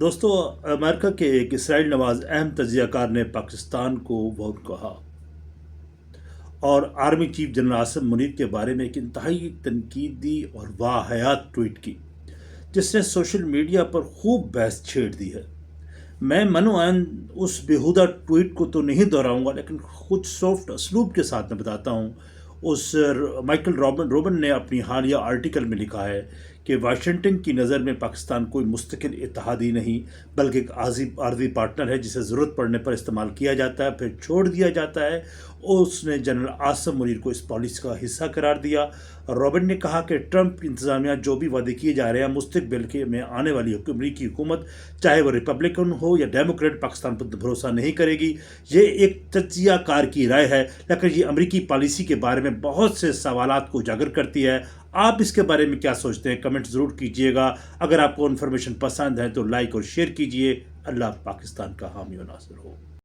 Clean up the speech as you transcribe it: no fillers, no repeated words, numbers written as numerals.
دوستو، امریکہ کے ایک اسرائیل نواز اہم تجزیہ کار نے پاکستان کو بہت کہا اور army chief general Asim Munir کے بارے میں ایک انتہائی تنقیدی اور واحیات ٹویٹ کی، جس نے سوشل میڈیا پر خوب بحث چھیڑ دی ہے۔ میں منو عین اس بیہودہ ٹویٹ کو تو نہیں دہراؤں گا، لیکن کچھ سافٹ اسلوب کے ساتھ میں بتاتا ہوں۔ مائیکل روبن نے اپنی حالیہ آرٹیکل میں لکھا ہے کہ واشنگٹن کی نظر میں پاکستان کوئی مستقل اتحادی نہیں، بلکہ ایک عارضی پارٹنر ہے جسے ضرورت پڑنے پر استعمال کیا جاتا ہے پھر چھوڑ دیا جاتا ہے، اور اس نے جنرل عاصم منیر کو اس پالیسی کا حصہ قرار دیا۔ روبن نے کہا کہ ٹرمپ انتظامیہ جو بھی وعدے کیے جا رہے ہیں، مستقبل میں آنے والی امریکی حکومت، چاہے وہ ریپبلکن ہو یا ڈیموکریٹ، پاکستان پر بھروسہ نہیں کرے گی۔ یہ ایک تجزیہ کار کی رائے ہے، لیکن یہ امریکی پالیسی کے بارے میں بہت سے سوالات کو اجاگر کرتی ہے۔ آپ اس کے بارے میں کیا سوچتے ہیں؟ کمنٹ ضرور کیجیے گا۔ اگر آپ کو انفارمیشن پسند ہے تو لائک اور شیئر کیجیے۔ اللہ پاکستان کا حامی و ناصر ہو۔